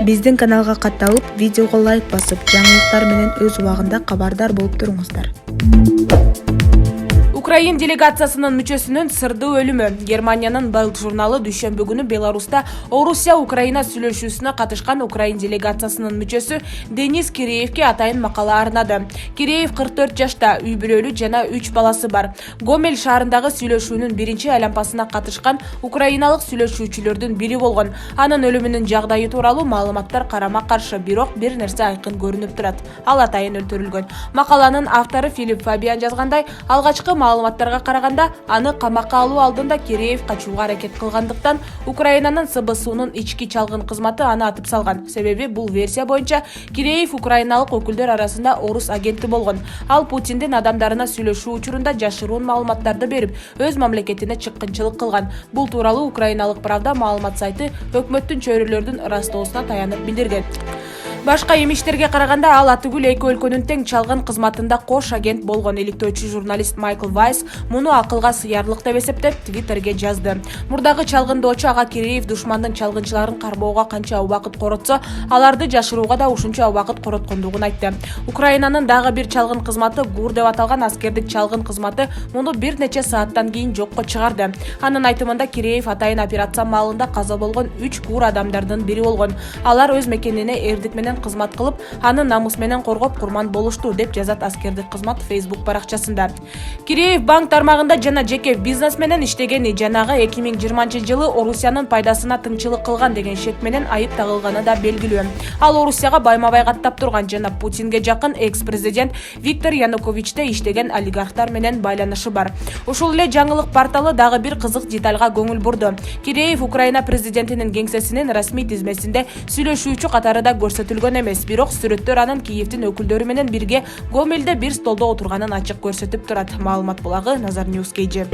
Биздин каналга катталып, видеого лайк басып, жаңылыктар менен өз убагында кабардар болуп туруңуздар. Украин делегациясынын мүчөсүнүн сырдуу өлүмү. Германиянын Bild журналы дүйшөмбү күнү Беларуста Орусия-Украина сүйлөшүүсүнө катышкан Украин делегациясынын мүчөсү Денис Киреевке атайын макала арнады. Киреев 44 жашта, үй бүлөлүү жана 3 баласы бар. Гомель шаарындагы сүйлөшүүнүн биринчи айланпасына катышкан украиналык сүйлөшүүчүлөрдүн бири болгон. Анын өлүмүнүн жагдайы тууралуу маалыматтар карама-каршы, бирок бир нерсе айкын көрүнүп турат. Ал атайын өлтүрүлгөн. Макаланын автору Филипп Фабиан жазгандай, алгачкы маалыматтарга караганда, аны камакка алуу алдында Киреев качууга аракет кылгандыктан Украинанын СБСУнун ички чалгын кызматы аны атып салган. Себеби бул версия боюнча Киреев украиналык өкүлдөр арасында орус агенти болгон. Ал Путиндин адамдарына сүйлөшүү учурунда жашыруун маалыматтарды берип, өз мамлекетине чыккынчылык кылган. Бул тууралуу украиналык Правда маалымат сайты өкмөттүн чөйрөлөрдүн ырастоосуна таянып билдирген. Башка эмиштерге караганда, ал атүгүл эки өлкөнүн тең чалгын кызматында кош агент болгон. Иликтөөчү журналист Майкл Вайс муну акылга сыярлык деп эсептеп Твиттерге жазды. Мурдагы чалгындоочу ага Киреев душмандын чалгынчыларын кармоого канча убакыт коротсо, аларды жашырууга да ушунча убакыт короткондугун айтты. Украинанын дагы бир чалгын кызматы ГУР деп аталган аскердик чалгын кызматы муну бир нече сааттан кийин жокко чыгарды. Анын айтымында Киреев атайын операция маалында каза болгон 3 ГУР адамдардын бири болгон. Алар өз мекенине эрдик менен кызмат кылып, аны намус менен коргоп курман болушту, деп жазат аскердик кызмат Facebook баракчасында. Киреев банк тармагында жана жеке бизнес менен иштегени, жанагы 2020-жылы Орусиянын пайдасына тыңчылык кылган деген шек менен айып тагылганы да белгилүү. Ал Орусияга байма-бай каттап турган жана Путинге жакын экс-президент Виктор Януковичте иштеген олигархтар менен байланышы бар. Ушул эле жаңылык порталы дагы бир кызык детальга көңүл бурду. Киреев Украина президентинин кеңсесинин расмий тизмесинде сүйлөшүүчү катарында көрсөтүлгөн эмес, бирок сүрөттөр анын Киевдин өкүлдөрү менен бирге Гомельде бир столдо отурганын ачык көрсөтүп турат. Маалымат булагы Nazar News KG.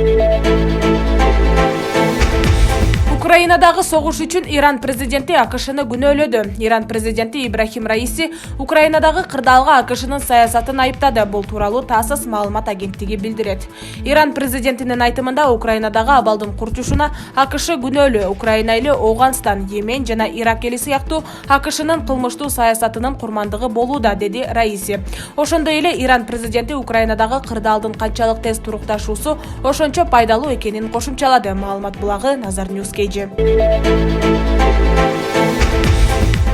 Украинадагы согуш үчүн Иран президенти АКШны күнөөлөдү. Иран президенти Ибрахим Раиси Украинадагы кырдаалга АКШнын саясатын айыптады. Бул тууралуу ТАСС маалымат агенттиги билдирет. Иран президентинин айтымында Украинадагы абалдын курчушуна АКШ күнөөлүү. Украина эли Ауганстан, Йемен жана Ирак эли сыяктуу АКШнын кылмыштуу саясатынын курмандыгы болууда, деди Раиси. Ошондой эле Иран президенти Украинадагы кырдаалдын канчалык тез турукташуусу ошончо пайдалуу экенин кошумчалады. Маалымат булагы Nazar News KG.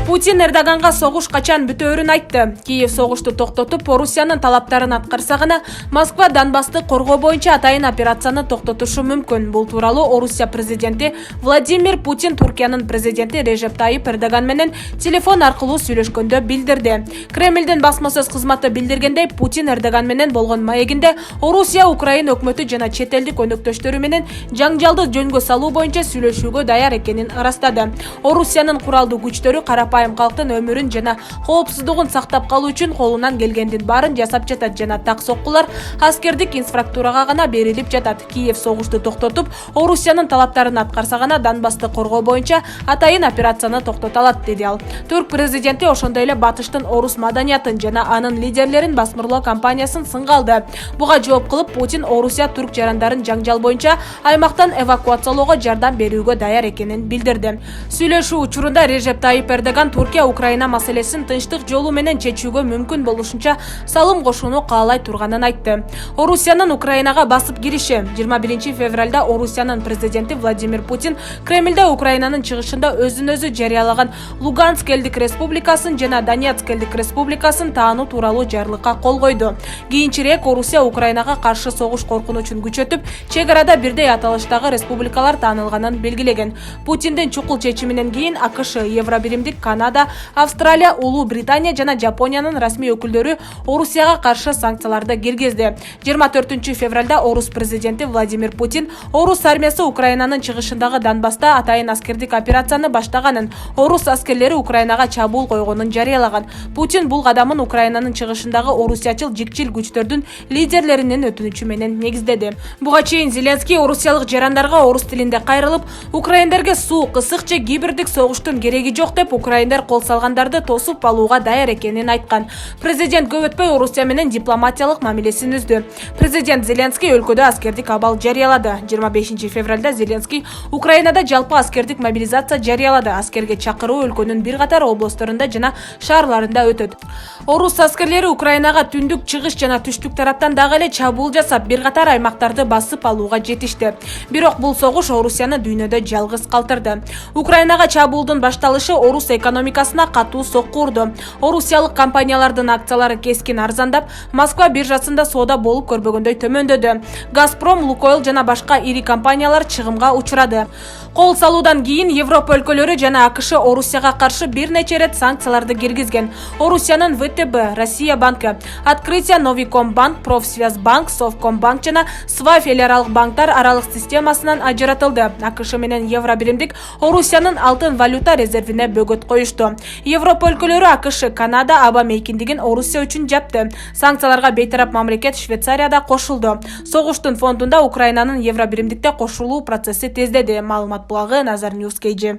Путин Эрдоганга согуш качан бүтөөрүн айтты. Киев согушту токтотуп, Орусиянын талаптарын аткарса гана Москва Донбассты коргоо боюнча атайын операцияны токтотушу мүмкүн. Бул тууралуу Орусия президенти Владимир Путин Туркиянын президенти Режеп Тайип Эрдоган менен телефон аркылуу сүйлөшкөндө билдирди. Кремлдин басма-сөз кызматы билдиргендей, Путин Эрдоган менен болгон маегинде Орусия, Украина өкмөтү жана чет элдик өнөктөштөрү менен жаңжалды жөнгө салуу боюнча сүйлөшүүгө даяр экенин ырастады. Орусиянын куралдуу күчтөрү карапайым калктын өмүрүн жана коопсуздугун сактап калуу үчүн колунан келгендин баарын жасап жатат жана так соккулар аскердик инфраструктурага гана берилип жатат. Киев согушту токтотуп, Орусиянын талаптарын аткарса гана Донбассты коргоо боюнча атайын операцияны токтото алат, деди ал. Түрк президенти ошондой эле батыштын орус маданиятын жана анын лидерлерин басмырлоо кампаниясын сынга алды. Буга жооп кылып, Путин Орусия түрк жарандарын жаңжал боюнча аймактан эвакуациялоого жардам берүүгө даяр экенин билдирди. Сүйлөшүү учурунда Режеп Тайип Эрдоган Туркия Украина маселесин тынчтык жолу менен чечүүгө мүмкүн болушунча салым кошууну каалай турганын айтты. Орусиянын Украинага басып кириши. 21 февралда Орусиянын президенти Владимир Путин Кремлде Украинанын чыгышында өзүн-өзү жарыялаган Луганск элдик республикасын жана Донецк элдик республикасын таануу тууралуу жарлыкка кол койду. Кийинчерээк Орусия Украинага каршы согуш коркунучун күчөтүп, чек арада бирдей аталыштагы республикалар таанылганын белгилеген. Путиндин чукул чечиминен кийин АКШ, Евробиримдик, Канада, Австралия, Улуу Британия жана Жапониянын расмий өкүлдөрү Орусияга каршы санкцияларды киргизди. 24 февралда орус президенти Владимир Путин орус армиясы Украинанын чыгышындагы Донбасста атайын аскердик операцияны баштаганын, орус аскерлери Украинага чабуул койгонун жарыялаган. Путин бул кадамын Украинанын чыгышындагы орусиячыл жикчил күчтөрдүн лидерлеринин өтүнүчү менен негиздеди. Буга чейин Зеленский орусиялык жарандарга орус тилинде кайрылып, украиндерге суук, ысык же гибриддик согуштун кереги жок деп Украина ағайындар кол салгандарды тосуп алууга даяр экенин айткан. Президент көп өтпөй Орусия менен дипломатиялык мамилесин үздү. Президент Зеленский өлкөдө аскердик абал жарыялады. 25 февралда Зеленский Украинада жалпы аскердик мобилизация жарыялады. Аскерге чакыруу өлкөнүн бир катар областарында жана шаарларында өтөт. Орус аскерлери Украинага түндүк, чыгыш жана түштүк тараптан дагы эле чабуул жасап, бир катар аймактарды басып алууга жетишти. Бирок бул согуш Орусияны дүйнөдө жалгыз калтырды. Украинага чабуулдун башталышы Орус экономикасына катуу сокку урду. Орусиялык компаниялардын акциялары кескин арзандап, Москва биржасында соода болуп көрбөгөндөй төмөндөдү. Газпром, Лукойл жана башка ири компаниялар чыгымга учурады. Кол салуудан кийин Европа өлкөлөрү жана АКШ Орусияга каршы бир нече рет санкцияларды киргизген. Орусиянын ВТБ, Россия банкы, Открытие, Новикомбанк, Профсвязбанк, Совкомбанк жана Сваф эл аралык банктар аралык системасынан ажыратылды. АКШ менен евро биримдик Орусиянын алтын валюта резервине бөгөт коюшту. Европа өлкөлөрү АКШ, Канада аба мейкиндигин Орусия үчүн жапты. Санкцияларга бейтарап мамлекет Швейцария да кошулду. Согуштун фондунда Украинанын евро биримдикте кошулуу процесси тездеди. Маалымат булагы Назар Ньюс Кейджи.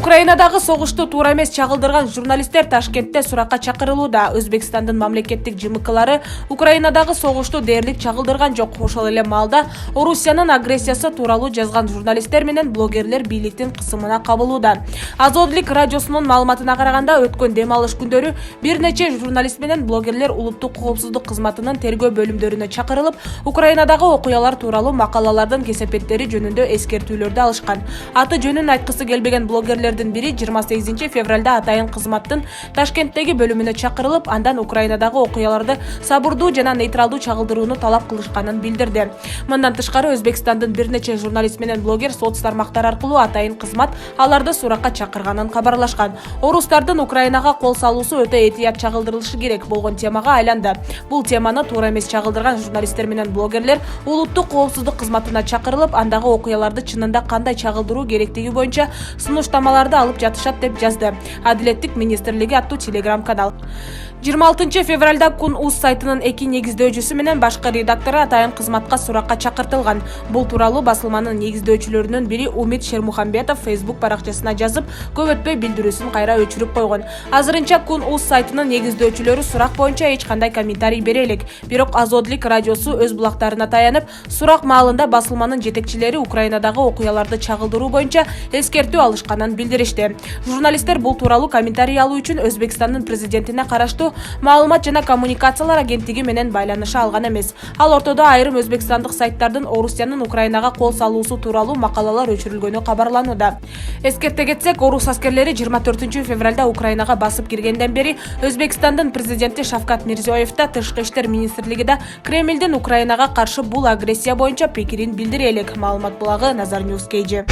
Украинадагы согушту туура эмес чагылдырган журналисттер Ташкентте суракка чакырылууда. Өзбекстандын мамлекеттик ЖМКлары Украинадагы согушту дээрлик чагылдырган жок. Ошол эле маалда Орусиянын агрессиясы тууралуу жазган журналисттер менен блогерлер бийликтин кысымына кабылууда. Азодлик радиосунун маалыматына караганда, өткөн дем алыш күндөрү бир нече журналист менен блогерлер улуттук коопсуздук кызматынын тергөө бөлүмдөрүнө чакырылып, Украинадагы окуялар тууралуу макалалардын кесепеттери жөнүндө эскертүүлөрдү алышкан. Аты жөнүн айткысы келбеген блогерлер бири 28 февралда атайын кызматтын Ташкенттеги бөлүмүнө чакырылып, андан Украинадагы окуяларды сабырдуу жана нейтралдуу чагылдырууну талап кылышканын билдирди. Мындан тышкары Өзбекстандын бир нече журналист менен блогер соц тармактар аркылуу атайын кызмат аларды суракка чакырганын кабарлашкан. Орустардын Украинага кол салуусу өтө этият чагылдырылышы керек болгон темага айланды. Бул теманы туура эмес чагылдырган журналисттер менен блогерлер улуттук коопсуздук кызматына чакырылып, андагы окуяларды чынында кандай чагылдыруу керектиги боюнча сунуштамаларды алып жатышат деп жазды Адилеттик министрлиги аттуу телеграм-канал. 26 февралда Kun.uz сайтынын эки негиздөөчүсү менен башкы редактору атайын кызматка суракка чакыртылган. Бул тууралуу басылманын негиздөөчүлөрүнүн бири Умит Шермухамбетов Facebook баракчасына жазып, көп өтпөй билдирүүсүн кайра өчүрүп койгон. Азырынча Kun.uz сайтынын негиздөөчүлөрү сурак боюнча эч кандай комментарий бере элек. Бирок Азодлик радиосу өз булактарына таянып, сурак маалында басылманын жетекчилери Украинадагы окуяларды чагылдыруу боюнча эскертүү алышканын билдиришти. Журналисттер бул тууралуу комментарий алуу үчүн Өзбекстандын президентине караштуу маалымат жана коммуникациялар агенттиги менен байланыша алган эмес. Ал ортодо айрым өзбекстандык сайттардын Орусиянын Украинага кол салуусу тууралуу макалалар өчүрүлгөнү кабарланууда. Эскерте кетсек, орус аскерлери 24 февралда Украинага басып киргенден бери Өзбекстандын президенти Шавкат Мирзиёев да, Тышкы иштер министрлиги да Кремлдин Украинага каршы бул агрессия боюнча пикирин билдире элек. Маалымат булагы Назар Ньюс Кейджи.